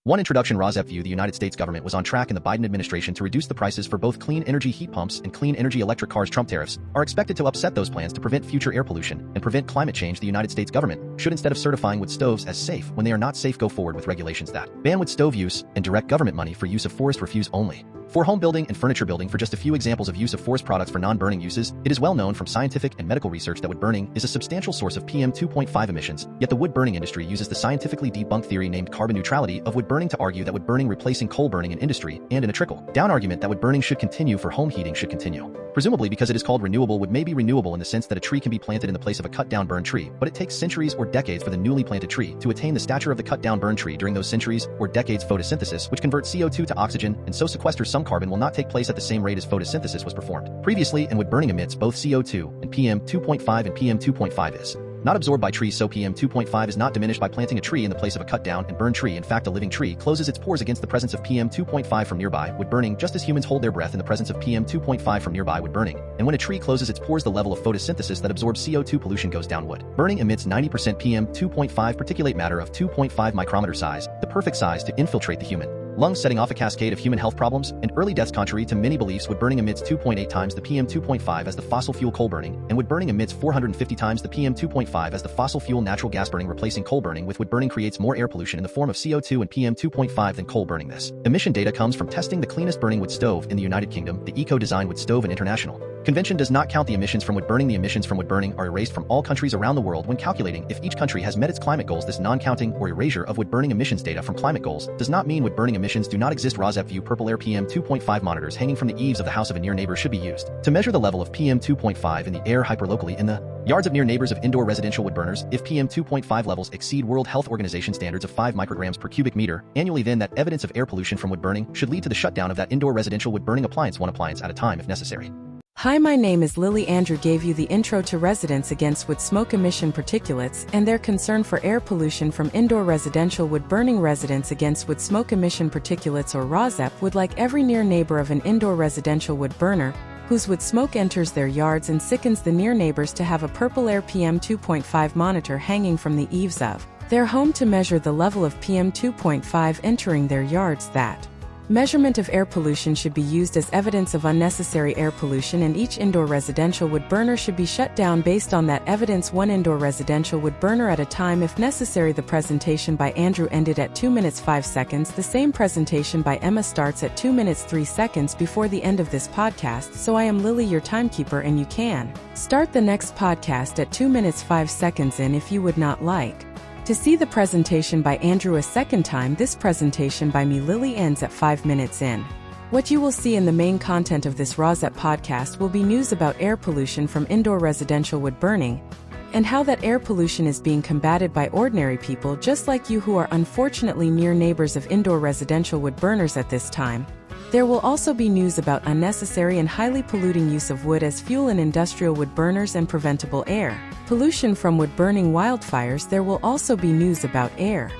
1. Introduction. RAWSEP View. The United States government was on track in the Biden administration to reduce the prices for both clean energy heat pumps and clean energy electric cars. Trump tariffs are expected to upset those plans to prevent future air pollution and prevent climate change. The United States government should, instead of certifying wood stoves as safe when they are not safe, go forward with regulations that ban wood stove use and direct government money for use of forest refuse only. For home building and furniture building, for just a few examples of use of forest products for non-burning uses, it is well known from scientific and medical research that wood burning is a substantial source of PM 2.5 emissions, yet the wood burning industry uses the scientifically debunked theory named carbon neutrality of wood burning to argue that wood burning replacing coal burning in industry and in a trickle-down argument that wood burning should continue for home heating should continue. Presumably because it is called renewable, wood may be renewable in the sense that a tree can be planted in the place of a cut-down burned tree, but it takes centuries or decades for the newly planted tree to attain the stature of the cut-down burned tree. During those centuries or decades, photosynthesis, which converts CO2 to oxygen and so sequesters some carbon, will not take place at the same rate as photosynthesis was performed previously, and wood burning emits both CO2 and PM 2.5, and PM 2.5 is not absorbed by trees, so PM 2.5 is not diminished by planting a tree in the place of a cut-down and burned tree. In fact, a living tree closes its pores against the presence of PM 2.5 from nearby wood burning, just as humans hold their breath in the presence of PM 2.5 from nearby wood burning. And when a tree closes its pores, the level of photosynthesis that absorbs CO2 pollution goes down. Wood burning emits 90% PM 2.5 particulate matter of 2.5 micrometer size, the perfect size to infiltrate the human lungs, setting off a cascade of human health problems and early deaths. Contrary to many beliefs, wood burning emits 2.8 times the PM 2.5 as the fossil fuel coal burning, and wood burning emits 450 times the PM 2.5 as the fossil fuel natural gas burning. Replacing coal burning with wood burning creates more air pollution in the form of CO2 and PM 2.5 than coal burning. This emission data comes from testing the cleanest burning wood stove in the United Kingdom, the Eco-Design Wood Stove, and International Convention does not count the emissions from wood burning. The emissions from wood burning are erased from all countries around the world when calculating if each country has met its climate goals. This non-counting or erasure of wood burning emissions data from climate goals does not mean wood burning emissions do not exist. RAWSEP View. Purple air. PM 2.5 monitors hanging from the eaves of the house of a near neighbor should be used to measure the level of PM 2.5 in the air hyperlocally in the yards of near neighbors of indoor residential wood burners. If PM 2.5 levels exceed World Health Organization standards of 5 micrograms per cubic meter annually, then that evidence of air pollution from wood burning should lead to the shutdown of that indoor residential wood burning appliance, one appliance at a time if necessary. Hi, my name is Lily. Andrew gave you the intro to residents against wood smoke emission particulates and their concern for air pollution from indoor residential wood burning. Residents against wood smoke emission particulates, or RAWSEP, would like every near neighbor of an indoor residential wood burner whose wood smoke enters their yards and sickens the near neighbors to have a purple air PM 2.5 monitor hanging from the eaves of their home to measure the level of PM 2.5 entering their yards. That measurement of air pollution should be used as evidence of unnecessary air pollution, and each indoor residential wood burner should be shut down based on that evidence, one indoor residential wood burner at a time if necessary. The presentation by Andrew ended at 2 minutes 5 seconds. The same presentation by Emma starts at 2 minutes 3 seconds before the end of this podcast. So I am Lily, your timekeeper, and you can start the next podcast at 2 minutes 5 seconds in if you would not like to see the presentation by Andrew a second time. This presentation by me, Lily, ends at 5 minutes in. What you will see in the main content of this RAWSEP podcast will be news about air pollution from indoor residential wood burning and how that air pollution is being combated by ordinary people just like you who are unfortunately near neighbors of indoor residential wood burners at this time. There will also be news about unnecessary and highly polluting use of wood as fuel in industrial wood burners and preventable air pollution from wood burning wildfires. There will also be news about air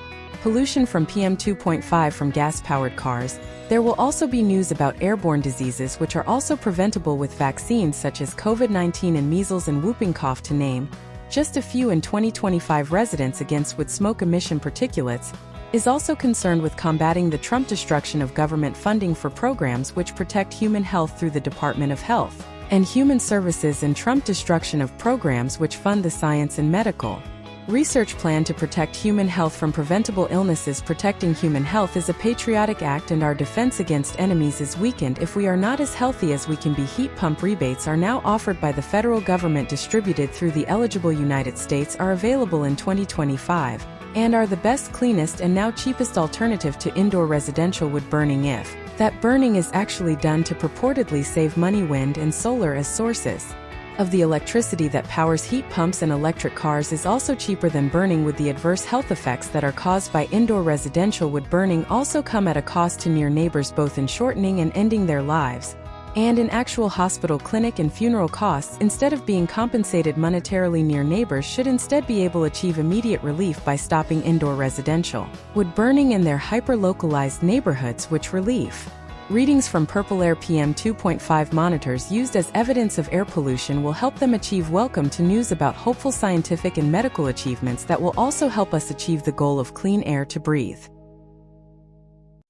pollution from PM 2.5 from gas-powered cars. There will also be news about airborne diseases which are also preventable with vaccines such as COVID-19 and measles and whooping cough, to name just a few. In 2025, residents against wood smoke emission particulates is also concerned with combating the Trump destruction of government funding for programs which protect human health through the Department of Health and Human Services, and Trump destruction of programs which fund the science and medical research plan to protect human health from preventable illnesses. Protecting human health is a patriotic act, and our defense against enemies is weakened if we are not as healthy as we can be. Heat pump rebates are now offered by the federal government, distributed through the eligible United States, are available in 2025 and are the best, cleanest, and now cheapest alternative to indoor residential wood burning if that burning is actually done to purportedly save money. Wind and solar as sources of the electricity that powers heat pumps and electric cars is also cheaper than burning wood. The adverse health effects that are caused by indoor residential wood burning also come at a cost to near neighbors, both in shortening and ending their lives and in actual hospital, clinic, and funeral costs. Instead of being compensated monetarily, near neighbors should instead be able to achieve immediate relief by stopping indoor residential wood burning in their hyper-localized neighborhoods, which relief readings from purple air PM 2.5 monitors used as evidence of air pollution will help them achieve. Welcome to news about hopeful scientific and medical achievements that will also help us achieve the goal of clean air to breathe.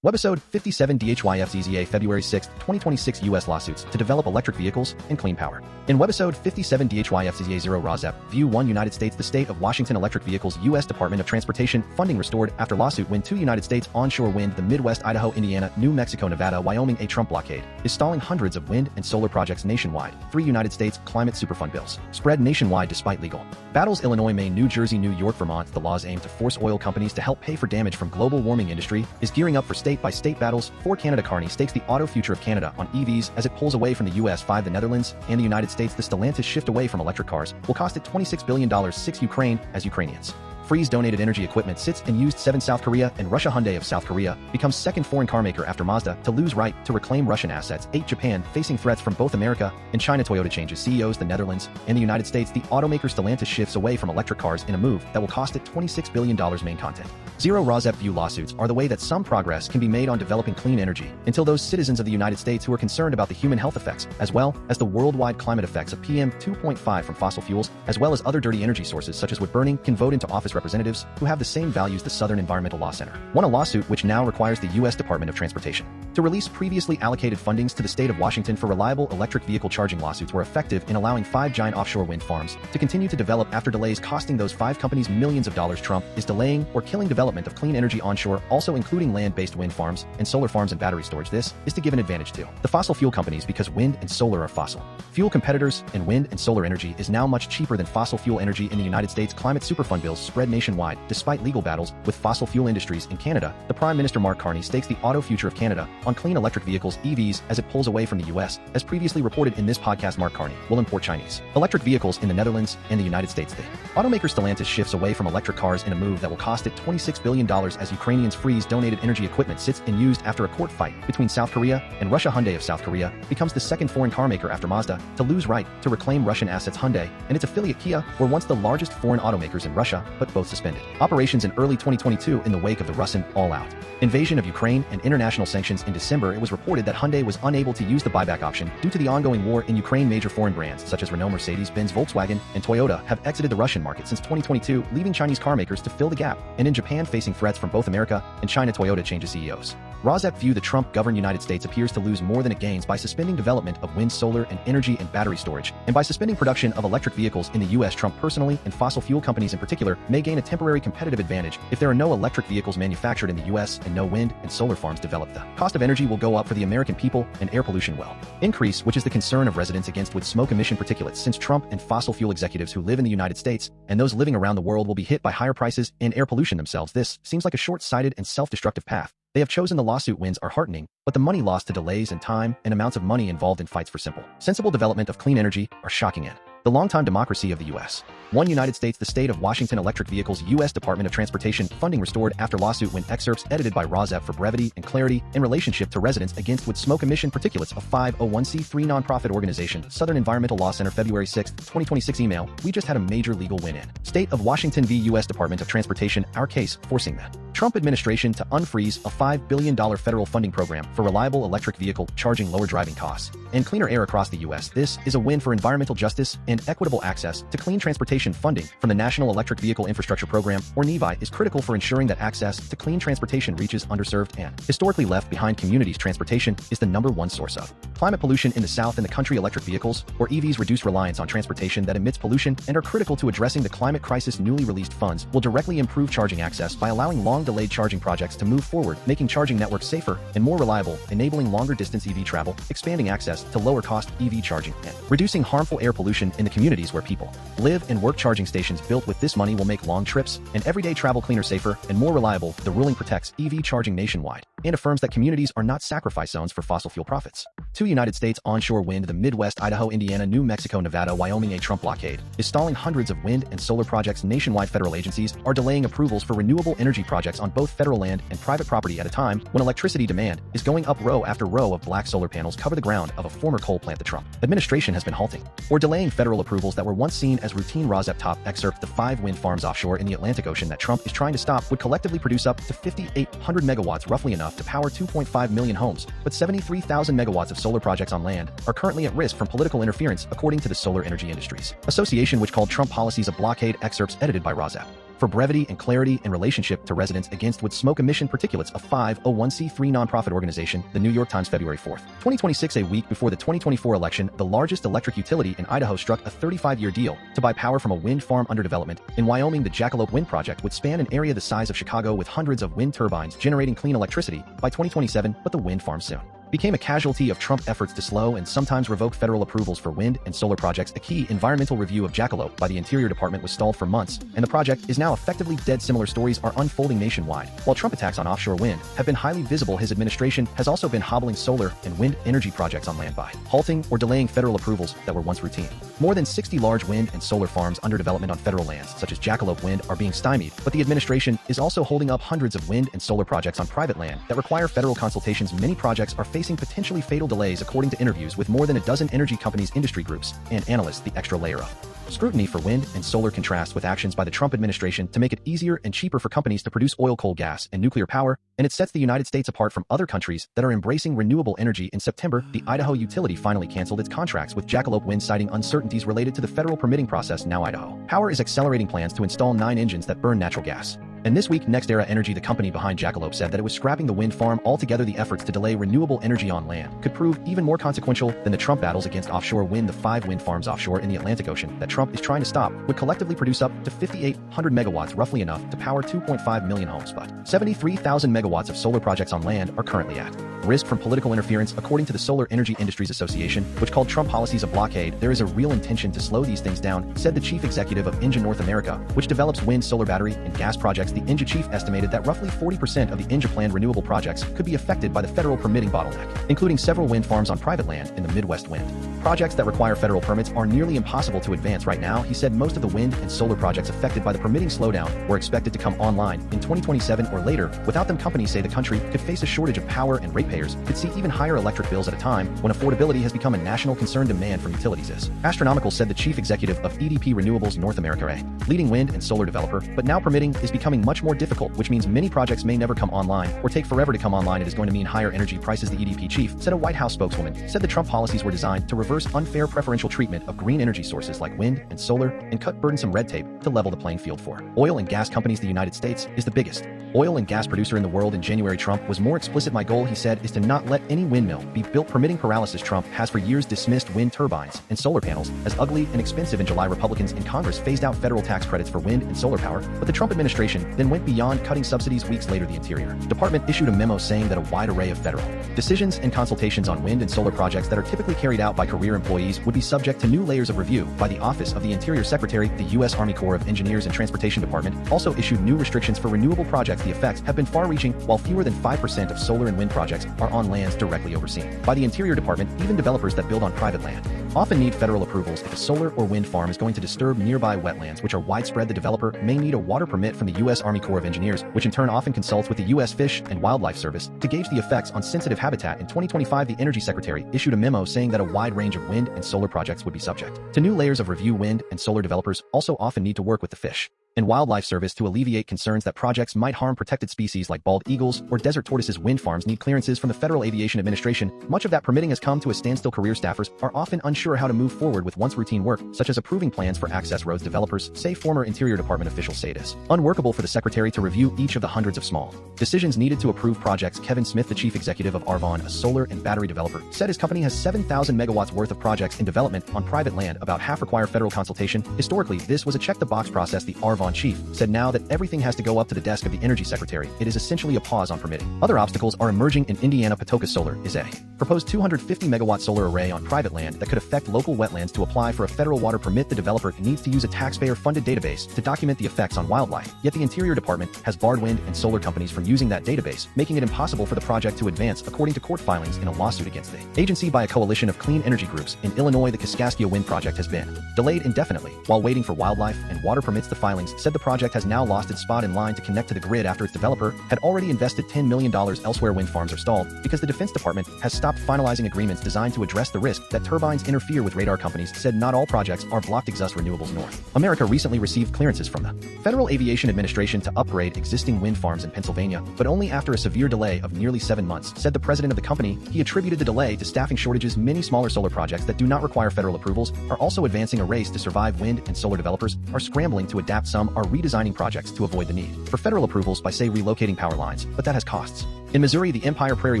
Webisode 57DHYAFZZEA February 6, 2026 U.S. lawsuits to develop electric vehicles and clean power. In Webisode 57DHYAFZZEA RAWSEP View 1 United States, the State of Washington Electric Vehicles U.S. Department of Transportation funding restored after lawsuit win 2 United States onshore wind. The Midwest, Idaho, Indiana, New Mexico, Nevada, Wyoming. A Trump blockade is stalling hundreds of wind and solar projects nationwide. 3 United States climate superfund bills spread nationwide despite legal battles. Illinois, Maine, New Jersey, New York, Vermont. The laws aim to force oil companies to help pay for damage from global warming industry is gearing up for state-by-state battles. For Canada, Carney stakes the auto future of Canada on EVs as it pulls away from the US. 5 The Netherlands and the United States. The Stellantis shift away from electric cars will cost it $26 billion. 6 Ukraine as Ukrainians freeze donated energy equipment sits and used. 7 South Korea and Russia. Hyundai of South Korea becomes second foreign car maker after Mazda to lose right to reclaim Russian assets. 8 Japan facing threats from both America and China. Toyota changes CEOs. The Netherlands and the United States. The automaker Stellantis shifts away from electric cars in a move that will cost it $26 billion. Main content. 0 RAWSEP View lawsuits are the way that some progress can be made on developing clean energy until those citizens of the United States who are concerned about the human health effects as well as the worldwide climate effects of PM 2.5 from fossil fuels as well as other dirty energy sources such as wood burning can vote into office representatives who have the same values. The Southern Environmental Law Center won a lawsuit which now requires the U.S. Department of Transportation to release previously allocated fundings to the state of Washington for reliable electric vehicle charging. Lawsuits were effective in allowing 5 giant offshore wind farms to continue to develop after delays costing those 5 companies millions of dollars. Trump is delaying or killing development of clean energy onshore, also including land-based wind farms and solar farms and battery storage. This is to give an advantage to the fossil fuel companies because wind and solar are fossil fuel competitors and wind and solar energy is now much cheaper than fossil fuel energy. In the United States, climate superfund bills spread nationwide despite legal battles with fossil fuel industries. In Canada, the Prime Minister Mark Carney stakes the auto future of Canada on clean electric vehicles EVs as it pulls away from the US. As previously reported in this podcast, Mark Carney will import Chinese electric vehicles in the Netherlands and the United States. The automaker Stellantis shifts away from electric cars in a move that will cost it $26 billion as Ukrainians freeze donated energy equipment sits and used after a court fight between South Korea and Russia. Hyundai of South Korea becomes the second foreign car maker after Mazda to lose right to reclaim Russian assets. Hyundai and its affiliate Kia were once the largest foreign automakers in Russia, but both suspended operations in early 2022 in the wake of the Russian all-out invasion of Ukraine and international sanctions. In December, it was reported that Hyundai was unable to use the buyback option due to the ongoing war in Ukraine. Major foreign brands such as Renault, Mercedes-Benz, Volkswagen, and Toyota have exited the Russian market since 2022, leaving Chinese car makers to fill the gap. And in Japan, facing threats from both America and China, Toyota changes CEOs. RAWSEP View The Trump governed United States appears to lose more than it gains by suspending development of wind, solar, and energy and battery storage, and by suspending production of electric vehicles in the U.S. Trump personally and fossil fuel companies in particular may gain a temporary competitive advantage if there are no electric vehicles manufactured in the U.S. and no wind and solar farms developed. The cost of energy will go up for the American people and air pollution will increase, which is the concern of residents against with smoke emission particulates since Trump and fossil fuel executives who live in the United States and those living around the world will be hit by higher prices and air pollution themselves. This seems like a short-sighted and self-destructive path they have chosen. The lawsuit wins are heartening, but the money lost to delays and time and amounts of money involved in fights for simple, sensible development of clean energy are shocking. And the longtime democracy of the U.S. 1 United States, the State of Washington Electric Vehicles U.S. Department of Transportation funding restored after lawsuit win. Excerpts edited by RAWSEP for brevity and clarity in relationship to residents against with smoke emission particulates. A 501c3 nonprofit organization. Southern Environmental Law Center February 6, 2026 email. We just had a major legal win in State of Washington v. U.S. Department of Transportation. Our case forcing the Trump administration to unfreeze a $5 billion federal funding program for reliable electric vehicle charging, lower driving costs, and cleaner air across the U.S. This is a win for environmental justice and equitable access to clean transportation. Funding from the National Electric Vehicle Infrastructure Program, or NEVI, is critical for ensuring that access to clean transportation reaches underserved and historically left behind communities. Transportation is the #1 source of climate pollution in the South and the country. Electric vehicles, or EVs, reduce reliance on transportation that emits pollution and are critical to addressing the climate crisis. Newly released funds will directly improve charging access by allowing long-delayed charging projects to move forward, making charging networks safer and more reliable, enabling longer-distance EV travel, expanding access to lower-cost EV charging, and reducing harmful air pollution in the communities where people live and work. Charging stations built with this money will make long trips and everyday travel cleaner, safer, and more reliable. The ruling protects EV charging nationwide and affirms that communities are not sacrifice zones for fossil fuel profits. 2 United States onshore wind. The Midwest, Idaho, Indiana, New Mexico, Nevada, Wyoming. A Trump blockade is stalling hundreds of wind and solar projects nationwide. Federal agencies are delaying approvals for renewable energy projects on both federal land and private property at a time when electricity demand is going up. Row after row of black solar panels cover the ground of a former coal plant. The Trump administration has been halting or delaying federal approvals that were once seen as routine. RAWSEP top excerpt. The 5 wind farms offshore in the Atlantic Ocean that Trump is trying to stop would collectively produce up to 5,800 megawatts, roughly enough to power 2.5 million homes, but 73,000 megawatts of solar projects on land are currently at risk from political interference, according to the Solar Energy Industries Association, which called Trump policies a blockade. Excerpts edited by RAWSEP. for brevity and clarity in relationship to residents against with smoke emission particulates, a 501c3 nonprofit organization, the New York Times, February 4, 2026. A week before the 2024 election, the largest electric utility in Idaho struck a 35-year deal to buy power from a wind farm under development. In Wyoming, the Jackalope Wind Project would span an area the size of Chicago with hundreds of wind turbines generating clean electricity by 2027, but the wind farm soon became a casualty of Trump efforts to slow and sometimes revoke federal approvals for wind and solar projects. A key environmental review of Jackalope by the Interior Department was stalled for months, and the project is now effectively dead. Similar stories are unfolding nationwide. While Trump attacks on offshore wind have been highly visible, his administration has also been hobbling solar and wind energy projects on land by halting or delaying federal approvals that were once routine. More than 60 large wind and solar farms under development on federal lands, such as Jackalope Wind, are being stymied, but the administration is also holding up hundreds of wind and solar projects on private land that require federal consultations. Many projects are facing potentially fatal delays, according to interviews with more than a dozen energy companies, industry groups, and analysts. The extra layer of scrutiny for wind and solar contrasts with actions by the Trump administration to make it easier and cheaper for companies to produce oil, coal, gas, and nuclear power, and it sets the United States apart from other countries that are embracing renewable energy. In September, the Idaho utility finally canceled its contracts with Jackalope Wind, citing uncertainties related to the federal permitting process. Now Idaho Power is accelerating plans to install 9 engines that burn natural gas. And this week, NextEra Energy, the company behind Jackalope, said that it was scrapping the wind farm altogether. The efforts to delay renewable energy on land could prove even more consequential than the Trump battles against offshore wind. The 5 wind farms offshore in the Atlantic Ocean that Trump is trying to stop would collectively produce up to 5,800 megawatts, roughly enough to power 2.5 million homes. But 73,000 megawatts of solar projects on land are currently at risk from political interference, according to the Solar Energy Industries Association, which called Trump policies a blockade. There is a real intention to slow these things down, said the chief executive of Engie North America, which develops wind, solar, battery, and gas projects. The Engie chief estimated that roughly 40% of the Engie planned renewable projects could be affected by the federal permitting bottleneck, including several wind farms on private land in the Midwest. Wind projects that require federal permits are nearly impossible to advance right now, he said. Most of the wind and solar projects affected by the permitting slowdown were expected to come online in 2027 or later. Without them, companies say the country could face a shortage of power, and ratepayers could see even higher electric bills at a time when affordability has become a national concern. Demand from utilities is astronomical, said the chief executive of EDP Renewables North America, a leading wind and solar developer. But now permitting is becoming much more difficult, which means many projects may never come online or take forever to come online. It is going to mean higher energy prices, the EDP chief said. A White House spokeswoman said the Trump policies were designed to reverse unfair preferential treatment of green energy sources like wind and solar and cut burdensome red tape to level the playing field for oil and gas companies. The United States is the biggest oil and gas producer in the world. In January, Trump was more explicit. My goal, he said, is to not let any windmill be built. Permitting paralysis. Trump has for years dismissed wind turbines and solar panels as ugly and expensive. In July, Republicans in Congress phased out federal tax credits for wind and solar power, but the Trump administration then went beyond cutting subsidies. Weeks later, the Interior Department issued a memo saying that a wide array of federal decisions and consultations on wind and solar projects that are typically carried out by career employees would be subject to new layers of review by the Office of the Interior Secretary. The U.S. Army Corps of Engineers and Transportation Department also issued new restrictions for renewable projects. The effects have been far-reaching. While fewer than 5% of solar and wind projects are on lands directly overseen by the Interior Department, even developers that build on private land often need federal approvals. If a solar or wind farm is going to disturb nearby wetlands, which are widespread, the developer may need a water permit from the U.S. Army Corps of Engineers, which in turn often consults with the U.S. Fish and Wildlife Service to gauge the effects on sensitive habitat. In 2025, the Energy Secretary issued a memo saying that a wide range of wind and solar projects would be subject to new layers of review. Wind and solar developers also often need to work with the Fish and Wildlife Service to alleviate concerns that projects might harm protected species like bald eagles or desert tortoises. Wind farms need clearances from the Federal Aviation Administration. Much of that permitting has come to a standstill. Career staffers are often unsure how to move forward with once routine work, such as approving plans for access roads. Developers say former Interior Department officials say it is unworkable for the Secretary to review each of the hundreds of small decisions needed to approve projects. Kevin Smith, the chief executive of Arvon, a solar and battery developer, said his company has 7,000 megawatts worth of projects in development on private land. About half require federal consultation. Historically, this was a check-the-box process. The Arvon chief said now that everything has to go up to the desk of the Energy Secretary, it is essentially a pause on permitting. Other obstacles are emerging in Indiana. Patoka Solar is a proposed 250 megawatt solar array on private land that could affect local wetlands. To apply for a federal water permit, the developer needs to use a taxpayer-funded database to document the effects on wildlife. Yet the Interior Department has barred wind and solar companies from using that database, making it impossible for the project to advance, according to court filings in a lawsuit against the agency by a coalition of clean energy groups. In Illinois, the Kaskaskia Wind Project has been delayed indefinitely while waiting for wildlife and water permits. The filings said the project has now lost its spot in line to connect to the grid after its developer had already invested $10 million elsewhere. Wind farms are stalled because the Defense Department has stopped finalizing agreements designed to address the risk that turbines interfere with radar. Companies said not all projects are blocked. Exhaust Renewables North America recently received clearances from the Federal Aviation Administration to upgrade existing wind farms in Pennsylvania, but only after a severe delay of nearly 7 months, said the president of the company. He attributed the delay to staffing shortages. Many smaller solar projects that do not require federal approvals are also advancing a race to survive. Wind and solar developers are scrambling to adapt. Some some are redesigning projects to avoid the need for federal approvals by, say, relocating power lines, but that has costs. In Missouri, the Empire Prairie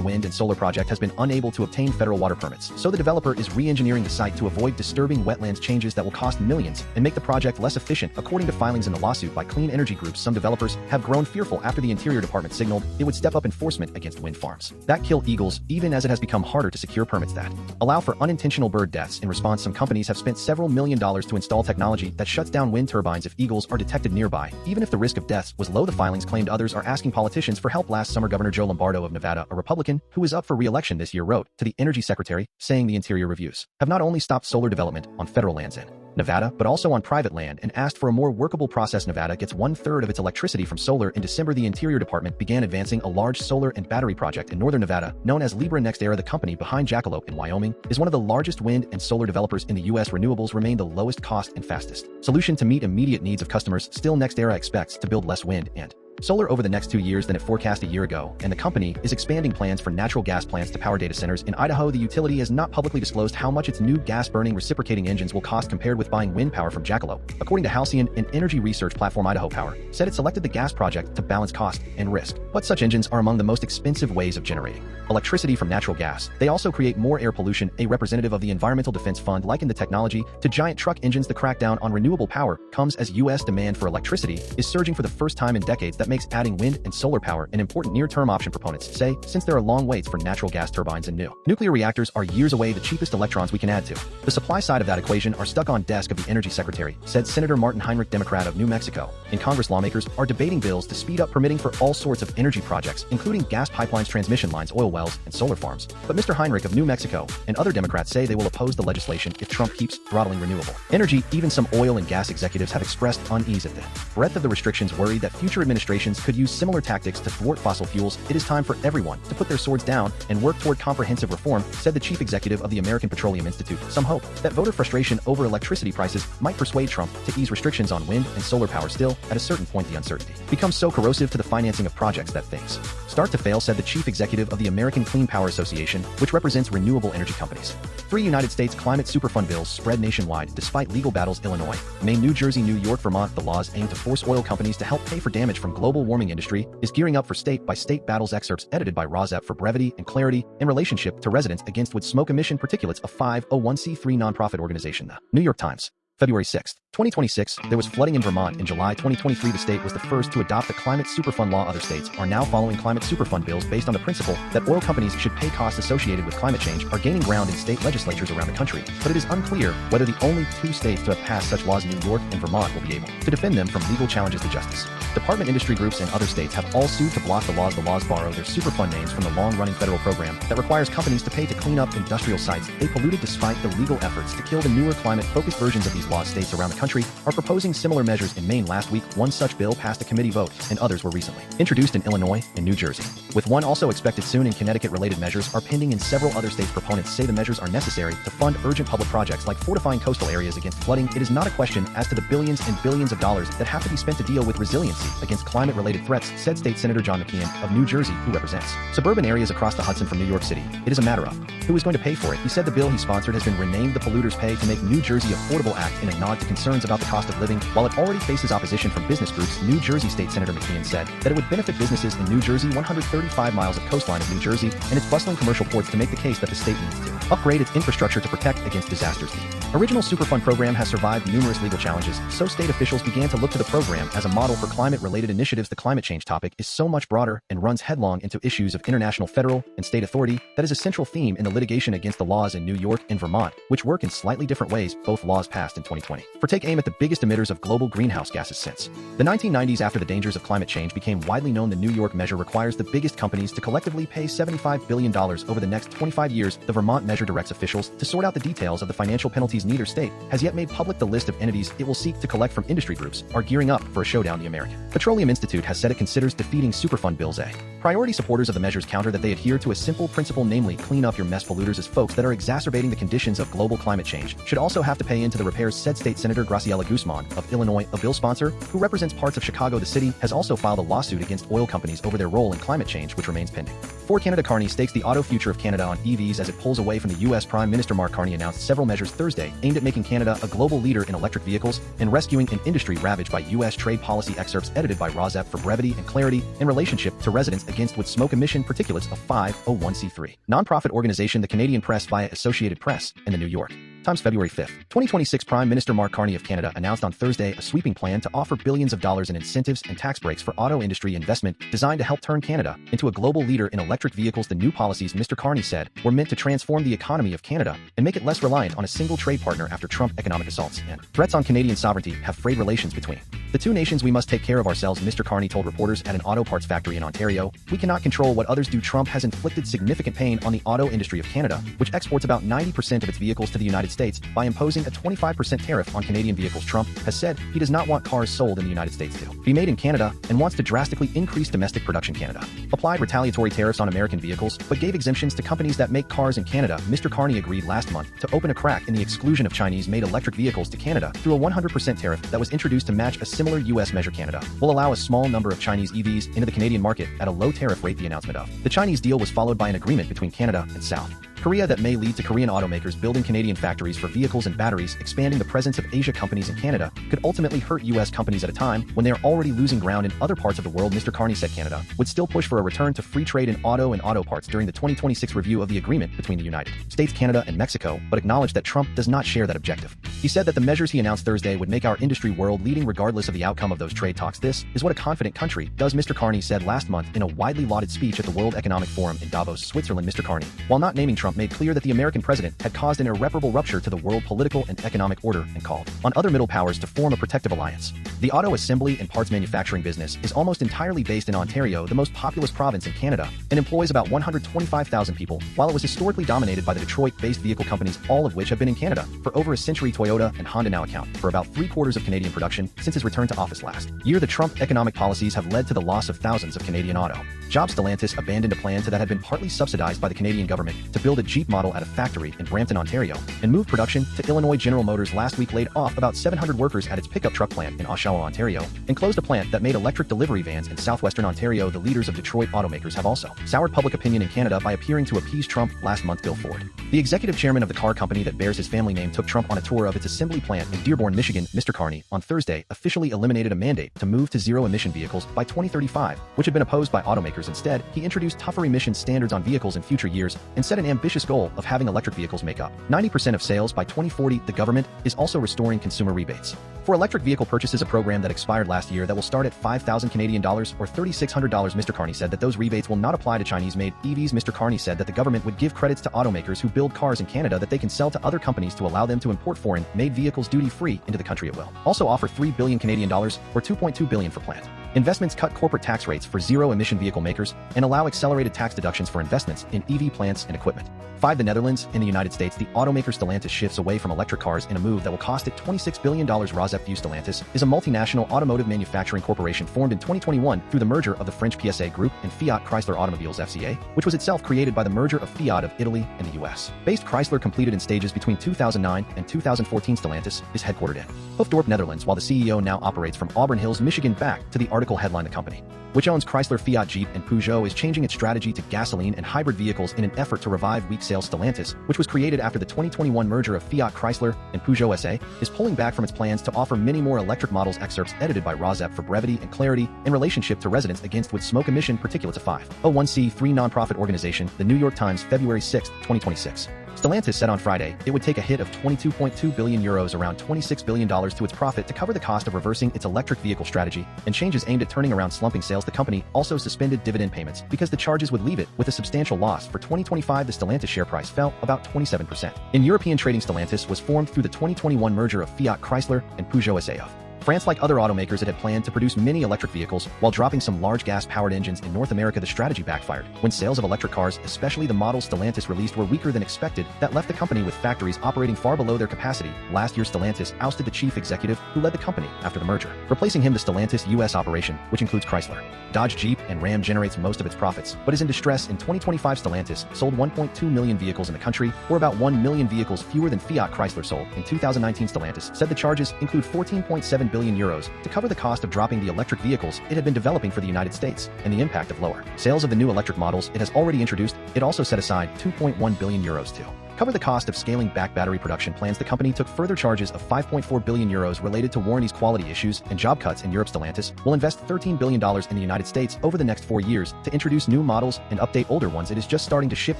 Wind and Solar Project has been unable to obtain federal water permits, so the developer is re-engineering the site to avoid disturbing wetlands changes that will cost millions and make the project less efficient. According to filings in the lawsuit by clean energy groups, some developers have grown fearful after the Interior Department signaled it would step up enforcement against wind farms that kill eagles, even as it has become harder to secure permits that allow for unintentional bird deaths. In response, some companies have spent several $million to install technology that shuts down wind turbines if eagles are detected nearby, even if the risk of deaths was low. The filings claimed others are asking politicians for help. Last summer, Governor Joe Lombardo of Nevada, a Republican who is up for re-election this year, wrote to the Energy Secretary saying the Interior reviews have not only stopped solar development on federal lands in Nevada, but also on private land, and asked for a more workable process. Nevada gets 1/3 of its electricity from solar. In December, the Interior Department began advancing a large solar and battery project in northern Nevada known as Libra. NextEra, the company behind Jackalope in Wyoming, is one of the largest wind and solar developers in the U.S. Renewables remain the lowest cost and fastest solution to meet immediate needs of customers. Still, NextEra expects to build less wind and solar over the next 2 years than it forecast a year ago, and the company is expanding plans for natural gas plants to power data centers in Idaho. The utility has not publicly disclosed how much its new gas-burning reciprocating engines will cost compared with buying wind power from Jackalope. According to Halcyon, an energy research platform, Idaho Power said it selected the gas project to balance cost and risk. But such engines are among the most expensive ways of generating electricity from natural gas. They also create more air pollution. A representative of the Environmental Defense Fund likened the technology to giant truck engines. The crackdown on renewable power comes as U.S. demand for electricity is surging for the first time in decades. That makes adding wind and solar power an important near-term option, proponents say, since there are long waits for natural gas turbines and new nuclear reactors are years away, the cheapest electrons we can add to the supply side of that equation are stuck on desk of the Energy Secretary, said Senator Martin Heinrich, Democrat of New Mexico. In Congress, lawmakers are debating bills to speed up permitting for all sorts of energy projects, including gas pipelines, transmission lines, oil wells, and solar farms. But Mr. Heinrich of New Mexico and other Democrats say they will oppose the legislation if Trump keeps throttling renewable energy. Even some oil and gas executives have expressed unease at the breadth of the restrictions, worried that future administrations could use similar tactics to thwart fossil fuels. It is time for everyone to put their swords down and work toward comprehensive reform, said the chief executive of the American Petroleum Institute. Some hope that voter frustration over electricity prices might persuade Trump to ease restrictions on wind and solar power. Still, at a certain point, the uncertainty becomes so corrosive to the financing of projects that things start to fail, said the chief executive of the American Clean Power Association, which represents renewable energy companies. 3 United States climate superfund bills spread nationwide despite legal battles. Illinois, Maine, New Jersey, New York, Vermont. The laws aim to force oil companies to help pay for damage from global warming. Industry is gearing up for state-by-state battles. Excerpts edited by RAWSEP for brevity and clarity in relationship to residents against wood smoke emission particulates, a 501c3 nonprofit organization. The New York Times, February 6, 2026, there was flooding in Vermont in July 2023. The state was the first to adopt the Climate Superfund law. Other states are now following Climate Superfund bills based on the principle that oil companies should pay costs associated with climate change are gaining ground in state legislatures around the country, but it is unclear whether the only 2 states to have passed such laws, New York and Vermont, will be able to defend them from legal challenges. The Justice Department, industry groups, and other states have all sued to block the laws. The laws borrow their Superfund names from the long-running federal program that requires companies to pay to clean up industrial sites they polluted. Despite the legal efforts to kill the newer climate-focused versions of these laws, states around the country are proposing similar measures. In Maine last week, one such bill passed a committee vote, and others were recently introduced in Illinois and New Jersey, with one also expected soon in Connecticut. Related measures are pending in several other states. Proponents say the measures are necessary to fund urgent public projects like fortifying coastal areas against flooding. It is not a question as to the billions and billions of dollars that have to be spent to deal with resiliency against climate-related threats, said State Senator John McKeon of New Jersey, who represents suburban areas across the Hudson from New York City. It is a matter of who is going to pay for it. He said the bill he sponsored has been renamed the Polluters Pay to make New Jersey Affordable Act in a nod to concerns about the cost of living. While it already faces opposition from business groups, New Jersey State Senator McKeon said that it would benefit businesses in New Jersey, 135 miles of coastline of New Jersey, and its bustling commercial ports, to make the case that the state needs to upgrade its infrastructure to protect against disasters. The original Superfund program has survived numerous legal challenges, so state officials began to look to the program as a model for climate-related initiatives. The climate change topic is so much broader and runs headlong into issues of international, federal, and state authority that is a central theme in the litigation against the laws in New York and Vermont, which work in slightly different ways. Both laws passed in 2020 for take aim at the biggest emitters of global greenhouse gases since the 1990s. After the dangers of climate change became widely known, the New York measure requires the biggest companies to collectively pay $75 billion over the next 25 years. The Vermont measure directs officials to sort out the details of the financial penalties. Neither state has yet made public the list of entities it will seek to collect from. Industry groups are gearing up for a showdown. The American Petroleum Institute has said it considers defeating Superfund bills a priority. Supporters of the measures counter that they adhere to a simple principle, namely clean up your mess. Polluters as folks that are exacerbating the conditions of global climate change should also have to pay into the repairs said State Senator Graciela Guzman of Illinois, a bill sponsor, who represents parts of Chicago. The city has also filed a lawsuit against oil companies over their role in climate change, which remains pending. For Canada, Carney stakes the auto future of Canada on EVs as it pulls away from the U.S. Prime Minister. Mark Carney announced several measures Thursday aimed at making Canada a global leader in electric vehicles and rescuing an industry ravaged by U.S. trade policy. Excerpts edited by RAWSEP for brevity and clarity in relationship to residents against with smoke emission particulates of 501c3 nonprofit organization, the Canadian Press via Associated Press, and the New York Times. February 5, 2026. Prime Minister Mark Carney of Canada announced on Thursday a sweeping plan to offer billions of dollars in incentives and tax breaks for auto industry investment designed to help turn Canada into a global leader in electric vehicles. The new policies, Mr. Carney said, were meant to transform the economy of Canada and make it less reliant on a single trade partner after Trump economic assaults and threats on Canadian sovereignty have frayed relations between the two nations. We must take care of ourselves, Mr. Carney told reporters at an auto parts factory in Ontario. We cannot control what others do. Trump has inflicted significant pain on the auto industry of Canada, which exports about 90% of its vehicles to the United States, by imposing a 25% tariff on Canadian vehicles. Trump has said he does not want cars sold in the United States to be made in Canada and wants to drastically increase domestic production. Canada applied retaliatory tariffs on American vehicles but gave exemptions to companies that make cars in Canada. Mr. Carney agreed last month to open a crack in the exclusion of Chinese-made electric vehicles to Canada through a 100% tariff that was introduced to match a similar U.S. measure. Canada will allow a small number of Chinese EVs into the Canadian market at a low tariff rate. The announcement of the Chinese deal was followed by an agreement between Canada and South Korea that may lead to Korean automakers building Canadian factories for vehicles and batteries. Expanding the presence of Asia companies in Canada could ultimately hurt U.S. companies at a time when they are already losing ground in other parts of the world. Mr. Carney said Canada would still push for a return to free trade in auto and auto parts during the 2026 review of the agreement between the United States, Canada, and Mexico, but acknowledged that Trump does not share that objective. He said that the measures he announced Thursday would make our industry world leading regardless of the outcome of those trade talks. This is what a confident country does, Mr. Carney said last month in a widely lauded speech at the World Economic Forum in Davos, Switzerland. Mr. Carney, while not naming Trump, made clear that the American president had caused an irreparable rupture to the world political and economic order and called on other middle powers to form a protective alliance. The auto assembly and parts manufacturing business is almost entirely based in Ontario, the most populous province in Canada, and employs about 125,000 people, while it was historically dominated by the Detroit-based vehicle companies, all of which have been in Canada for over a century. Toyota and Honda now account for about 3/4 of Canadian production since his return to office last year. The Trump economic policies have led to the loss of thousands of Canadian auto jobs. Stellantis abandoned a plan that had been partly subsidized by the Canadian government to build a Jeep model at a factory in Brampton, Ontario, and moved production to Illinois. General Motors last week laid off about 700 workers at its pickup truck plant in Oshawa, Ontario, and closed a plant that made electric delivery vans in southwestern Ontario. The leaders of Detroit automakers have also soured public opinion in Canada by appearing to appease Trump. Last month, Bill Ford, the executive chairman of the car company that bears his family name, took Trump on a tour of its assembly plant in Dearborn, Michigan. Mr. Carney, on Thursday, officially eliminated a mandate to move to zero-emission vehicles by 2035, which had been opposed by automakers. Instead, he introduced tougher emission standards on vehicles in future years and set an ambitious goal of having electric vehicles make up 90% of sales by 2040. The government is also restoring consumer rebates for electric vehicle purchases, a program that expired last year that will start at $5,000 Canadian dollars or $3,600. Mr. Carney said that those rebates will not apply to Chinese-made EVs. Mr. Carney said that the government would give credits to automakers who build cars in Canada that they can sell to other companies to allow them to import foreign-made vehicles duty-free into the country. It will also offer $3 billion Canadian dollars or $2.2 billion for plant investments, cut corporate tax rates for zero-emission vehicle makers, and allow accelerated tax deductions for investments in EV plants and equipment. 5. The Netherlands. In the United States, the automaker Stellantis shifts away from electric cars in a move that will cost it $26 billion. RAWSEP View. Stellantis is a multinational automotive manufacturing corporation formed in 2021 through the merger of the French PSA Group and Fiat Chrysler Automobiles FCA, which was itself created by the merger of Fiat of Italy and the US based Chrysler, completed in stages between 2009 and 2014. Stellantis is headquartered in Hoofddorp, Netherlands, while the CEO now operates from Auburn Hills, Michigan. Back to the article headline: the company, which owns Chrysler, Fiat, Jeep, and Peugeot, is changing its strategy to gasoline and hybrid vehicles in an effort to revive weak sales. Stellantis, which was created after the 2021 merger of Fiat Chrysler and Peugeot SA, is pulling back from its plans to offer many more electric models. Excerpts edited by RAWSEP for brevity and clarity in relationship to residents against with smoke emission particulates of 501c3 nonprofit organization. The New York Times, February 6, 2026. Stellantis said on Friday it would take a hit of €22.2 billion, around $26 billion, to its profit to cover the cost of reversing its electric vehicle strategy and changes aimed at turning around slumping sales. The company also suspended dividend payments because the charges would leave it with a substantial loss. For 2025, the Stellantis share price fell about 27%. In European trading, Stellantis was formed through the 2021 merger of Fiat Chrysler and Peugeot SA of France, like other automakers, it had planned to produce mini electric vehicles while dropping some large gas-powered engines in North America. The strategy backfired when sales of electric cars, especially the models Stellantis released, were weaker than expected. That left the company with factories operating far below their capacity. Last year, Stellantis ousted the chief executive who led the company after the merger. Replacing him, the Stellantis U.S. operation, which includes Chrysler, Dodge, Jeep, and Ram, generates most of its profits, but is in distress. In 2025, Stellantis sold 1.2 million vehicles in the country, or about 1 million vehicles fewer than Fiat Chrysler sold. In 2019, Stellantis said the charges include 14.7 billion euros to cover the cost of dropping the electric vehicles it had been developing for the United States and the impact of lower sales of the new electric models it has already introduced. It also set aside 2.1 billion euros to cover the cost of scaling back battery production plans. The company took further charges of 5.4 billion euros related to warranties, quality issues, and job cuts in Europe. Stellantis will invest $13 billion in the United States over the next 4 years to introduce new models and update older ones. It is just starting to ship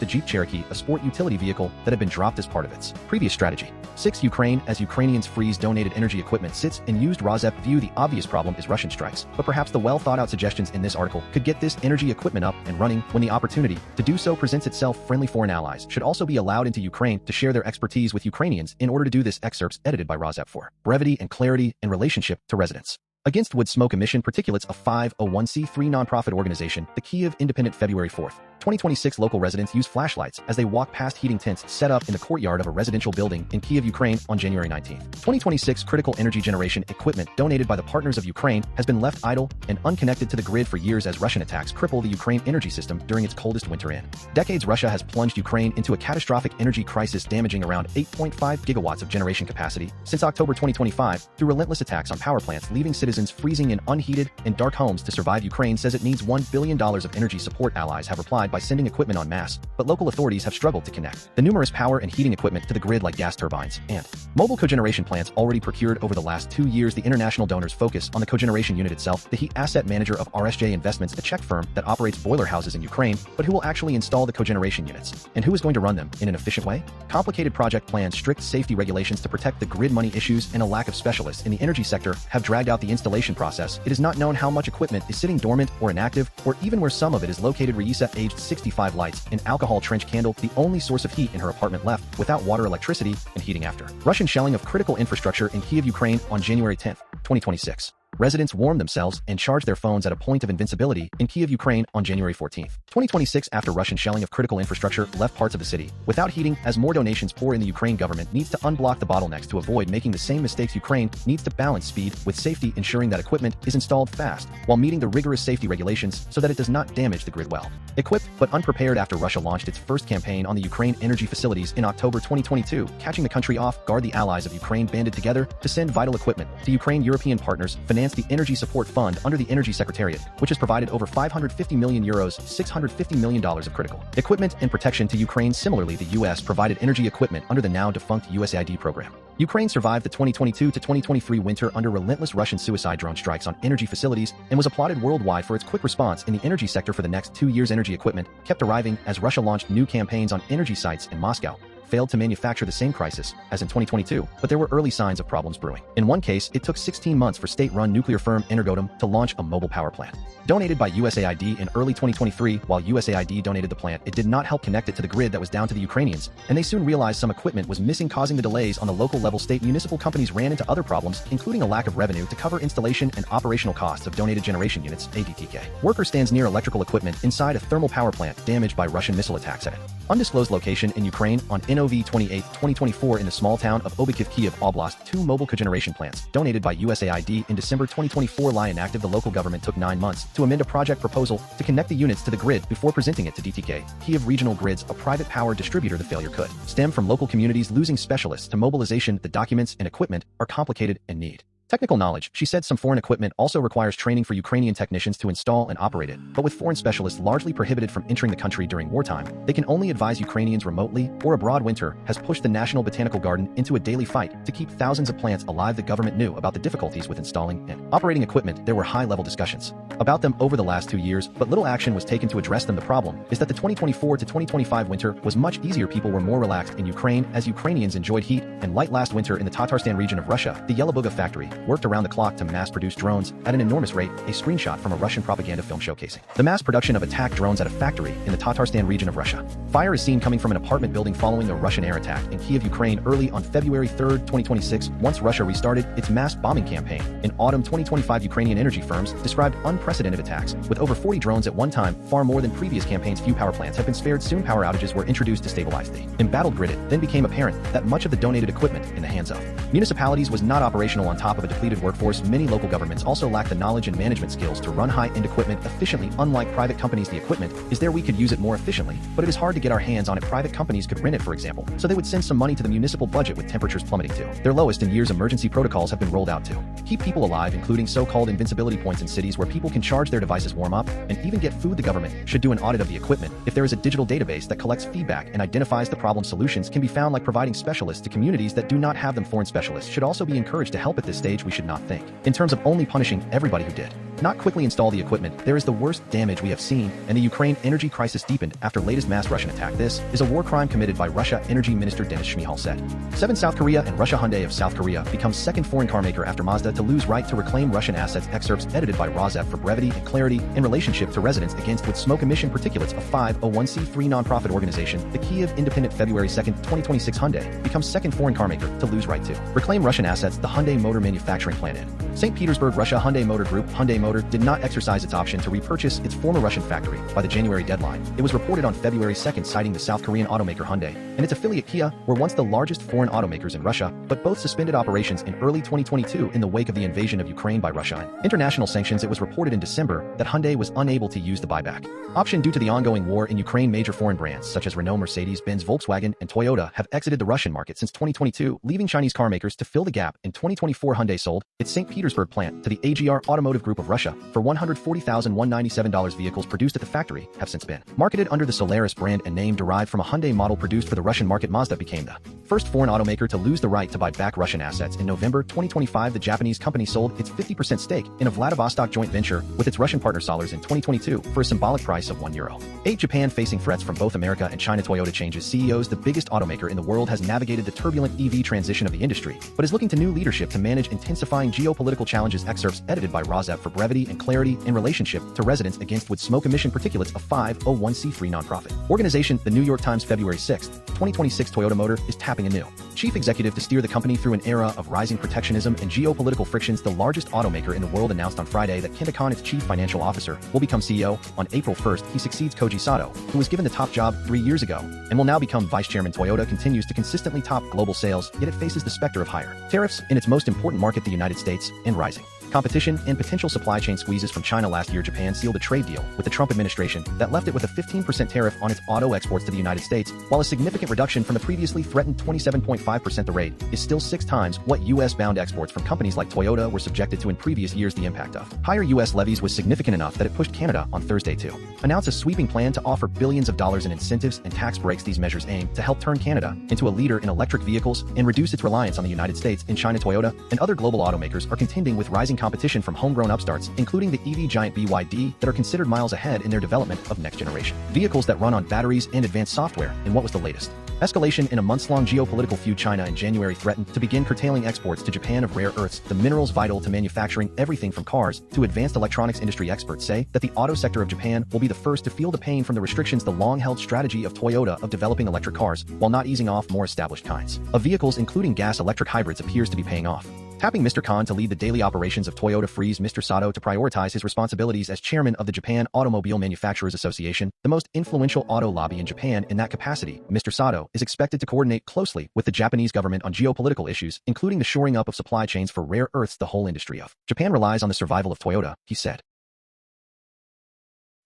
the Jeep Cherokee, a sport utility vehicle that had been dropped as part of its previous strategy. 6. Ukraine. As Ukrainians freeze donated energy equipment sits in used RAWSEP View. The obvious problem is Russian strikes, but perhaps the well-thought-out suggestions in this article could get this energy equipment up and running when the opportunity to do so presents itself. Friendly foreign allies should also be allowed into Ukraine to share their expertise with Ukrainians in order to do this. Excerpts edited by RAWSEP for brevity and clarity in relationship to residents. Against wood smoke emission particulates, a 501c3 nonprofit organization, the Kyiv Independent. February 4th, 2026. Local residents use flashlights as they walk past heating tents set up in the courtyard of a residential building in Kyiv, Ukraine on January 19th. 2026. Critical energy generation equipment donated by the partners of Ukraine has been left idle and unconnected to the grid for years as Russian attacks cripple the Ukraine energy system during its coldest winter in decades. Russia has plunged Ukraine into a catastrophic energy crisis, damaging around 8.5 gigawatts of generation capacity since October 2025 through relentless attacks on power plants, leaving citizens freezing in unheated and dark homes. To survive, Ukraine says it needs $1 billion of energy support. Allies have replied by sending equipment en masse, but local authorities have struggled to connect the numerous power and heating equipment to the grid, like gas turbines and mobile cogeneration plants already procured over the last 2 years. The international donors focus on the cogeneration unit itself. The heat asset manager of RSJ Investments, a Czech firm that operates boiler houses in Ukraine, but who will actually install the cogeneration units and who is going to run them in an efficient way? Complicated project plans, strict safety regulations to protect the grid, money issues, and a lack of specialists in the energy sector have dragged out the installation process. It is not known how much equipment is sitting dormant or inactive, or even where some of it is located. Raisa, aged 65, lights an alcohol trench candle, the only source of heat in her apartment, left without water, electricity, and heating after Russian shelling of critical infrastructure in Kyiv, Ukraine on January 10, 2026. Residents warmed themselves and charged their phones at a point of invincibility in Kyiv, Ukraine on January 14, 2026 after Russian shelling of critical infrastructure left parts of the city without heating. As more donations pour in, the Ukraine government needs to unblock the bottlenecks to avoid making the same mistakes. Ukraine needs to balance speed with safety, ensuring that equipment is installed fast while meeting the rigorous safety regulations so that it does not damage the grid. Well equipped but unprepared after Russia launched its first campaign on the Ukraine energy facilities in October 2022, catching the country off guard. The allies of Ukraine banded together to send vital equipment to Ukraine. European partners financed the Energy Support Fund under the Energy Secretariat, which has provided over 550 million euros, $650 million of critical equipment and protection to Ukraine. Similarly, the U.S. provided energy equipment under the now defunct USAID program. Ukraine survived the 2022 to 2023 winter under relentless Russian suicide drone strikes on energy facilities and was applauded worldwide for its quick response in the energy sector. For the next 2 years, energy equipment kept arriving as Russia launched new campaigns on energy sites, in Moscow failed to manufacture the same crisis as in 2022, but there were early signs of problems brewing. In one case, it took 16 months for state-run nuclear firm Energodom to launch a mobile power plant donated by USAID in early 2023. While USAID donated the plant, it did not help connect it to the grid that was down to the Ukrainians, and they soon realized some equipment was missing, causing the delays on the local level. State municipal companies ran into other problems, including a lack of revenue to cover installation and operational costs of donated generation units. ADTK worker stands near electrical equipment inside a thermal power plant damaged by Russian missile attacks at an undisclosed location in Ukraine on NOV 28, 2024. In the small town of Obykiv, Kyiv Oblast, 2 mobile cogeneration plants donated by USAID in December 2024 lie inactive. The local government took 9 months to amend a project proposal to connect the units to the grid before presenting it to DTK, Kyiv Regional Grids, a private power distributor. The failure could stem from local communities losing specialists to mobilization. The documents and equipment are complicated and need technical knowledge. She said some foreign equipment also requires training for Ukrainian technicians to install and operate it, but with foreign specialists largely prohibited from entering the country during wartime, they can only advise Ukrainians remotely or abroad. Winter has pushed the National Botanical Garden into a daily fight to keep thousands of plants alive. The government knew about the difficulties with installing and operating equipment. There were high-level discussions about them over the last 2 years, but little action was taken to address them. The problem is that the 2024 to 2025 winter was much easier. People were more relaxed in Ukraine as Ukrainians enjoyed heat and light last winter in the Tatarstan region of Russia, the Yelabuga factory worked around the clock to mass-produce drones at an enormous rate, a screenshot from a Russian propaganda film showcasing the mass production of attack drones at a factory in the Tatarstan region of Russia. Fire is seen coming from an apartment building following a Russian air attack in Kiev, Ukraine early on February 3, 2026, once Russia restarted its mass bombing campaign. In autumn 2025, Ukrainian energy firms described unprecedented attacks, with over 40 drones at one time, far more than previous campaigns. Few power plants have been spared. Soon power outages were introduced to stabilize the embattled grid. It then became apparent that much of the donated equipment in the hands of municipalities was not operational. On top of a depleted workforce, many local governments also lack the knowledge and management skills to run high-end equipment efficiently. Unlike private companies, the equipment is there, we could use it more efficiently, but it is hard to get our hands on it. Private companies could rent it, for example, so they would send some money to the municipal budget. With temperatures plummeting to their lowest in years, emergency protocols have been rolled out to keep people alive, including so-called invincibility points in cities where people can charge their devices, warm up, and even get food. The government should do an audit of the equipment. If there is a digital database that collects feedback and identifies the problem, solutions can be found, like providing specialists to communities that do not have them. Foreign specialists should also be encouraged to help. At this stage, we should not think in terms of only punishing everybody who did not quickly install the equipment. There is the worst damage we have seen, and the Ukraine energy crisis deepened after latest mass Russian attack. This is a war crime committed by Russia, Energy Minister Denis Shmyhal said. 7. South Korea and Russia. Hyundai of South Korea becomes second foreign car maker after Mazda to lose right to reclaim Russian assets. Excerpts edited by RAWSEP for brevity and clarity. In relationship to residents against with smoke emission particulates, a 501c3 nonprofit organization, the Kiev Independent, February 2, 2026. Hyundai becomes second foreign car maker to lose right to reclaim Russian assets. The Hyundai motor manufacturing plant in St. Petersburg, Russia. Hyundai Motor Group. Hyundai Motor did not exercise its option to repurchase its former Russian factory by the January deadline. It was reported on February 2, citing the South Korean automaker Hyundai and its affiliate Kia were once the largest foreign automakers in Russia, but both suspended operations in early 2022 in the wake of the invasion of Ukraine by Russia and international sanctions. It was reported in December that Hyundai was unable to use the buyback option due to the ongoing war in Ukraine. Major foreign brands such as Renault, Mercedes-Benz, Volkswagen, and Toyota have exited the Russian market since 2022, leaving Chinese car makers to fill the gap. In 2024, Hyundai sold its St. Petersburg plant to the AGR Automotive Group of Russia for $140,197. Vehicles produced at the factory have since been marketed under the Solaris brand and name, derived from a Hyundai model produced for the Russian market. Mazda became the first foreign automaker to lose the right to buy back Russian assets. In November 2025, the Japanese company sold its 50% stake in a Vladivostok joint venture with its Russian partner Solaris in 2022 for a symbolic price of €1. Japan facing threats from both America and China. Toyota changes CEOs. The biggest automaker in the world has navigated the turbulent EV transition of the industry, but is looking to new leadership to manage intensifying geopolitical challenges. Excerpts edited by RAWSEP for brevity and clarity. In relationship to residents against with smoke emission particulates, a 501c3 nonprofit organization. The New York Times, February 6, 2026. Toyota Motor is tapping a new chief executive to steer the company through an era of rising protectionism and geopolitical frictions. The largest automaker in the world announced on Friday that Kenta Kon, its chief financial officer, will become CEO on April 1st. He succeeds Koji Sato, who was given the top job 3 years ago and will now become vice chairman. Toyota continues to consistently top global sales, yet it faces the specter of higher tariffs in its most important market, the United States, and rising competition and potential supply chain squeezes from China. Last year, Japan sealed a trade deal with the Trump administration that left it with a 15% tariff on its auto exports to the United States, while a significant reduction from the previously threatened 27.5%. The rate is still 6 times what U.S.-bound exports from companies like Toyota were subjected to in previous years. The impact of higher U.S. levies was significant enough that it pushed Canada on Thursday to announce a sweeping plan to offer billions of dollars in incentives and tax breaks. These measures aim to help turn Canada into a leader in electric vehicles and reduce its reliance on the United States. In China, Toyota and other global automakers are contending with rising competition from homegrown upstarts, including the EV giant BYD, that are considered miles ahead in their development of next-generation vehicles that run on batteries and advanced software. In what was the latest escalation in a months-long geopolitical feud, China in January threatened to begin curtailing exports to Japan of rare earths, the minerals vital to manufacturing everything from cars to advanced electronics. Industry experts say that the auto sector of Japan will be the first to feel the pain from the restrictions. The long-held strategy of Toyota of developing electric cars while not easing off more established kinds of vehicles, including gas-electric hybrids, appears to be paying off. Tapping Mr. Khan to lead the daily operations of Toyota frees Mr. Sato to prioritize his responsibilities as chairman of the Japan Automobile Manufacturers Association, the most influential auto lobby in Japan. In that capacity, Mr. Sato is expected to coordinate closely with the Japanese government on geopolitical issues, including the shoring up of supply chains for rare earths. The whole industry of Japan relies on the survival of Toyota, he said.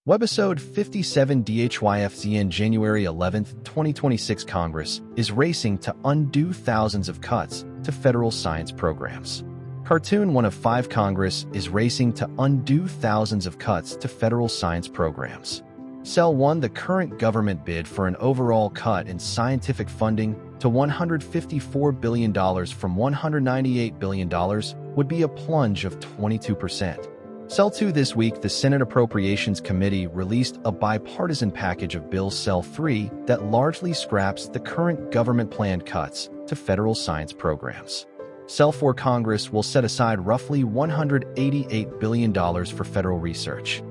Webisode 57DHYAFZZEA. In January 11, 2026, Congress is racing to undo thousands of cuts to federal science programs. Cartoon 1 of 5. Congress is racing to undo thousands of cuts to federal science programs. Cell 1. The current government bid for an overall cut in scientific funding to $154 billion from $198 billion would be a plunge of 22%. Cell 2. This week, the Senate Appropriations Committee released a bipartisan package of bills. Cell 3 that largely scraps the current government planned cuts to federal science programs. Cell 4 Congress will set aside roughly $188 billion for federal research.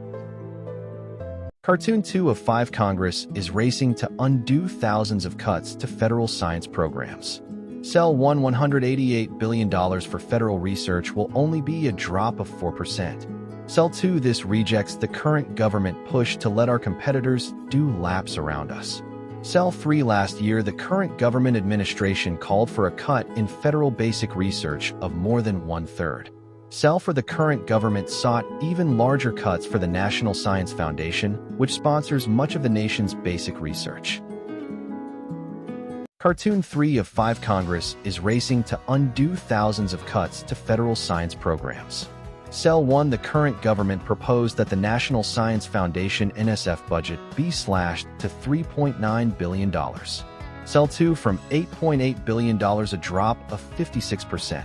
Cartoon 2 of 5 Congress is racing to undo thousands of cuts to federal science programs. Cell 1 $188 billion for federal research will only be a drop of 4%. Cell 2 this rejects the current government push to let our competitors do laps around us. Cell 3 last year the current government administration called for a cut in federal basic research of more than 1/3. Cell for the current government sought even larger cuts for the National Science Foundation, which sponsors much of the nation's basic research. Cartoon 3 of 5 Congress is racing to undo thousands of cuts to federal science programs. Cell 1 the current government proposed that the National Science Foundation NSF budget be slashed to $3.9 billion. Cell 2 from $8.8 billion a drop of 56%.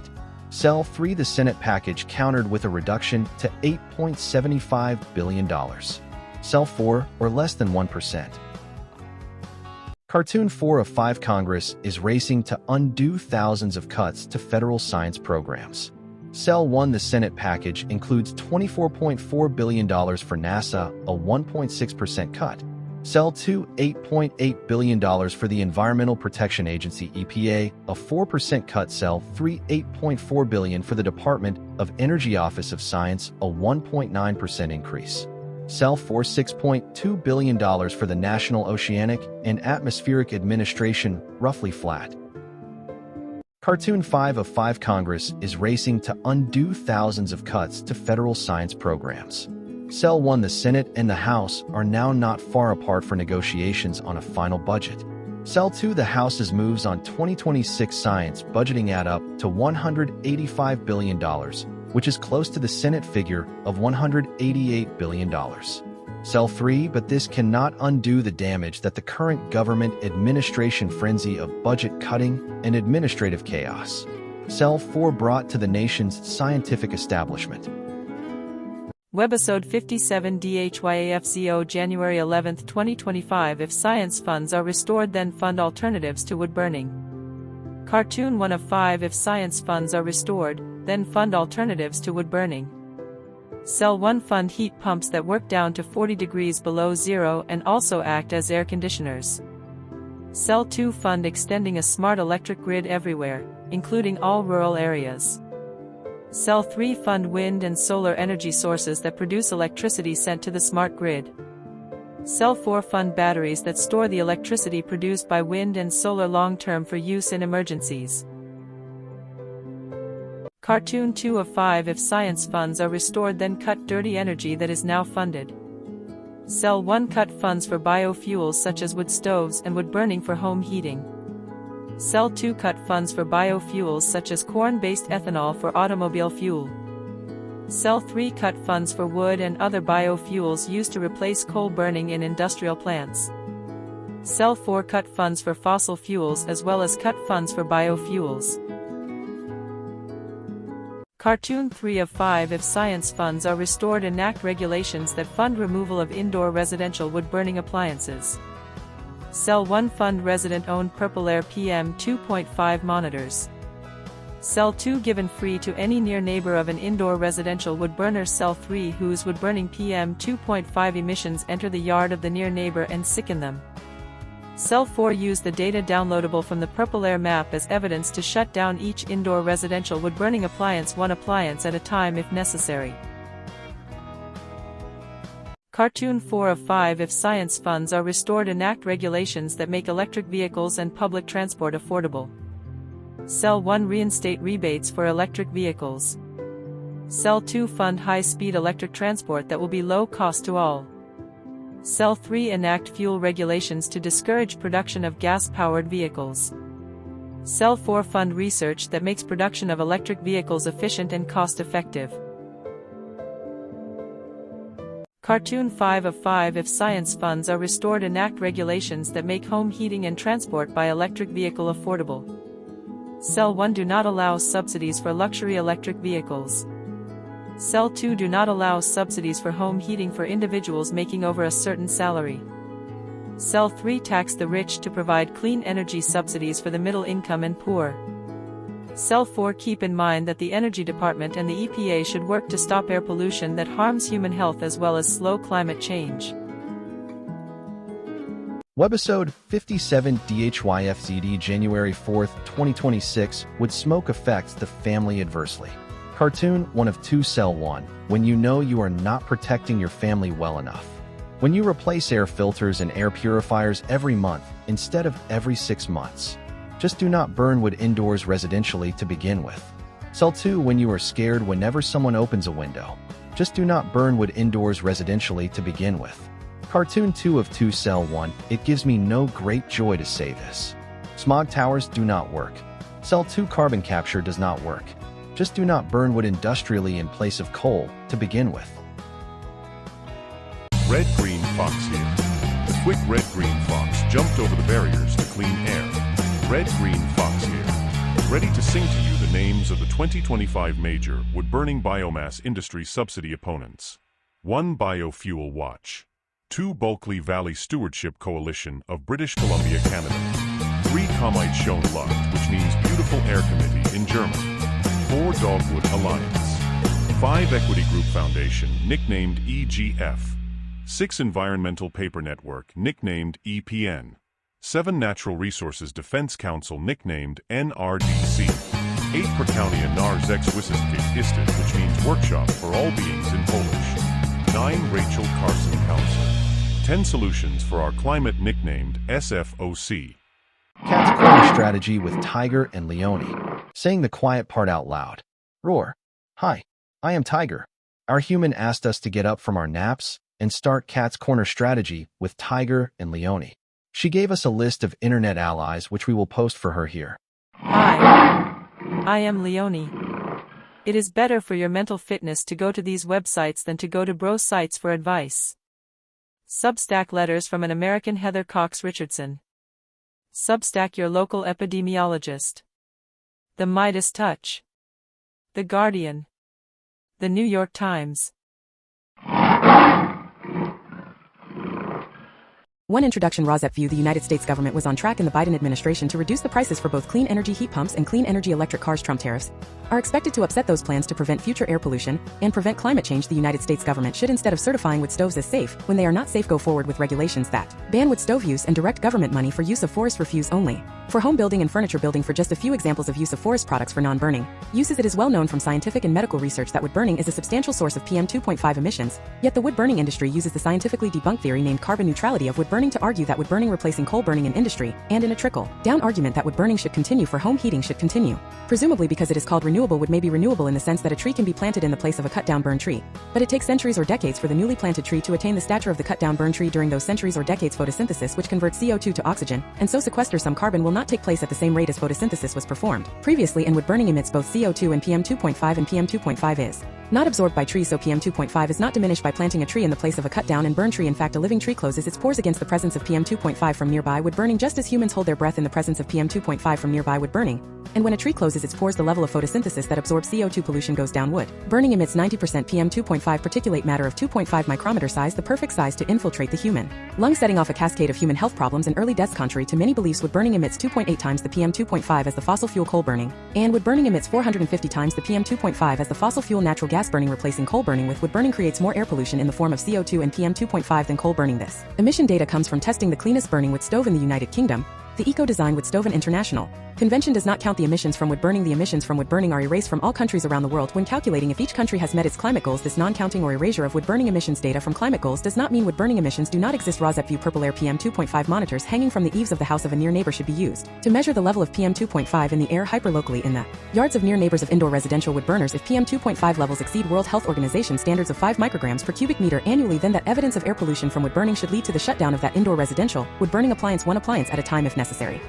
Cell 3 the Senate package countered with a reduction to $8.75 billion. Cell 4 or less than 1%. Cartoon 4 of 5 Congress is racing to undo thousands of cuts to federal science programs. Cell 1 the Senate package includes $24.4 billion for NASA, a 1.6% cut. Cell 2 $8.8 billion for the Environmental Protection Agency EPA, a 4% cut. Cell 3 $8.4 billion for the Department of Energy Office of Science, a 1.9% increase. Cell 4 $6.2 billion for the National Oceanic and Atmospheric Administration, roughly flat. Cartoon 5 of 5 Congress is racing to undo thousands of cuts to federal science programs. Cell 1 the Senate and the House are now not far apart for negotiations on a final budget. Cell 2 the House's moves on 2026 science budgeting add up to $185 billion, which is close to the Senate figure of $188 billion. Cell 3 but this cannot undo the damage that the current government administration frenzy of budget cutting and administrative chaos. Cell 4 brought to the nation's scientific establishment. Webisode 57DHYAFZZEA January 11, 2025 If science funds are restored then fund alternatives to wood burning. Cartoon 1 of 5 If science funds are restored, then fund alternatives to wood burning. Cell 1 fund heat pumps that work down to 40 degrees below zero and also act as air conditioners. Cell 2 fund extending a smart electric grid everywhere, including all rural areas. Cell 3 fund wind and solar energy sources that produce electricity sent to the smart grid. Cell 4 fund batteries that store the electricity produced by wind and solar long-term for use in emergencies. Cartoon 2 of 5 If science funds are restored then cut dirty energy that is now funded. Cell 1 cut funds for biofuels such as wood stoves and wood burning for home heating. Cell 2 cut funds for biofuels such as corn-based ethanol for automobile fuel. Cell 3 cut funds for wood and other biofuels used to replace coal burning in industrial plants. Cell 4 cut funds for fossil fuels as well as cut funds for biofuels. Cartoon 3 of 5 If science funds are restored enact regulations that fund removal of indoor residential wood-burning appliances. Cell 1 fund resident-owned Purple Air PM 2.5 monitors. Cell 2 given free to any near neighbor of an indoor residential wood burner. Cell 3 whose wood-burning PM 2.5 emissions enter the yard of the near neighbor and sicken them. Cell 4 use the data downloadable from the Purple Air map as evidence to shut down each indoor residential wood-burning appliance one appliance at a time if necessary. Cartoon 4 of 5 If science funds are restored enact regulations that make electric vehicles and public transport affordable. Cell 1 reinstate rebates for electric vehicles. Cell 2 fund high-speed electric transport that will be low cost to all. Cell 3 enact fuel regulations to discourage production of gas-powered vehicles. Cell 4 fund research that makes production of electric vehicles efficient and cost-effective. Cartoon 5 of 5 If science funds are restored enact regulations that make home heating and transport by electric vehicle affordable. Cell 1 do not allow subsidies for luxury electric vehicles. Cell 2 do not allow subsidies for home heating for individuals making over a certain salary. Cell 3 tax the rich to provide clean energy subsidies for the middle income and poor. Cell 4 keep in mind that the Energy Department and the EPA should work to stop air pollution that harms human health as well as slow climate change. Webisode 57DHYAFZZEA January 4th, 2026 Would smoke affect the family adversely? Cartoon 1 of 2 Cell 1 When you know you are not protecting your family well enough. When you replace air filters and air purifiers every month instead of every 6 months. Just do not burn wood indoors residentially to begin with. Cell 2 When you are scared whenever someone opens a window. Just do not burn wood indoors residentially to begin with. Cartoon 2 of 2 Cell 1 It gives me no great joy to say this. Smog towers do not work. Cell 2 Carbon capture does not work. Just do not burn wood industrially in place of coal to begin with. Red-green fox here. The quick red-green fox jumped over the barriers to clean air. Red-green fox here. Ready to sing to you the names of the 2025 major wood-burning biomass industry subsidy opponents. 1 Biofuel Watch. 2 Bulkley Valley Stewardship Coalition of British Columbia, Canada. 3 Comite Schoen Luft, which means Beautiful Air Committee in German. 4 Dogwood Alliance. 5 Equity Group Foundation, nicknamed EGF. 6 Environmental Paper Network, nicknamed EPN. 7 Natural Resources Defense Council, nicknamed NRDC. 8 Prakaunia Narzeks Wysokie Istot, which means Workshop for All Beings in Polish. 9 Rachel Carson Council. 10 Solutions for Our Climate, nicknamed SFOC. Cat's corner strategy with Tiger and Leone. Saying the quiet part out loud. Roar. Hi, I am Tiger. Our human asked us to get up from our naps and start Cat's corner strategy with Tiger and Leone. She gave us a list of internet allies which we will post for her here. Hi, I am Leone. It is better for your mental fitness to go to these websites than to go to bro sites for advice. Substack letters from an American Heather Cox Richardson. Substack your local epidemiologist. The Midas Touch. The Guardian. The New York Times. One introduction. RAWSEP View The United States government was on track in the Biden administration to reduce the prices for both clean energy heat pumps and clean energy electric cars. Trump tariffs are expected to upset those plans to prevent future air pollution and prevent climate change. The United States government should, instead of certifying wood stoves as safe when they are not safe, go forward with regulations that ban wood stove use and direct government money for use of forest refuse only for home building and furniture building. For just a few examples of use of forest products for non-burning uses, it is well known from scientific and medical research that wood burning is a substantial source of PM 2.5 emissions, yet the wood burning industry uses the scientifically debunked theory named carbon neutrality of wood burning to argue that wood burning replacing coal burning in industry, and in a trickle-down argument that wood burning should continue for home heating should continue. Presumably because it is called renewable, wood may be renewable in the sense that a tree can be planted in the place of a cut-down burned tree. But it takes centuries or decades for the newly planted tree to attain the stature of the cut-down burned tree. During those centuries or decades, photosynthesis, which converts CO2 to oxygen, and so sequesters some carbon, will not take place at the same rate as photosynthesis was performed previously, and wood burning emits both CO2 and PM 2.5, and PM 2.5 is not absorbed by trees, so PM 2.5 is not diminished by planting a tree in the place of a cut-down and burned tree. In fact, a living tree closes its pores against the presence of PM 2.5 from nearby wood burning, just as humans hold their breath in the presence of PM 2.5 from nearby wood burning. And when a tree closes its pores, the level of photosynthesis that absorbs CO2 pollution goes down. Wood burning emits 90% PM 2.5 particulate matter of 2.5 micrometer size, the perfect size to infiltrate the human lung, setting off a cascade of human health problems and early deaths. Contrary to many beliefs, wood burning emits 2.8 times the PM 2.5 as the fossil fuel coal burning, and wood burning emits 450 times the PM 2.5 as the fossil fuel natural gas burning. Replacing coal burning with wood burning creates more air pollution in the form of CO2 and PM 2.5 than coal burning. This emission data comes from testing the cleanest burning wood stove in the United Kingdom. The Eco-Design Wood Stove International Convention does not count the emissions from wood burning. The emissions from wood burning are erased from all countries around the world when calculating if each country has met its climate goals. This non-counting or erasure of wood burning emissions data from climate goals does not mean wood burning emissions do not exist. RAWSEP View Purple Air PM 2.5 monitors hanging from the eaves of the house of a near neighbor should be used to measure the level of PM 2.5 in the air hyperlocally in the yards of near neighbors of indoor residential wood burners. If PM 2.5 levels exceed World Health Organization standards of 5 micrograms per cubic meter annually, then that evidence of air pollution from wood burning should lead to the shutdown of that indoor residential wood burning appliance, one appliance at a time if necessary.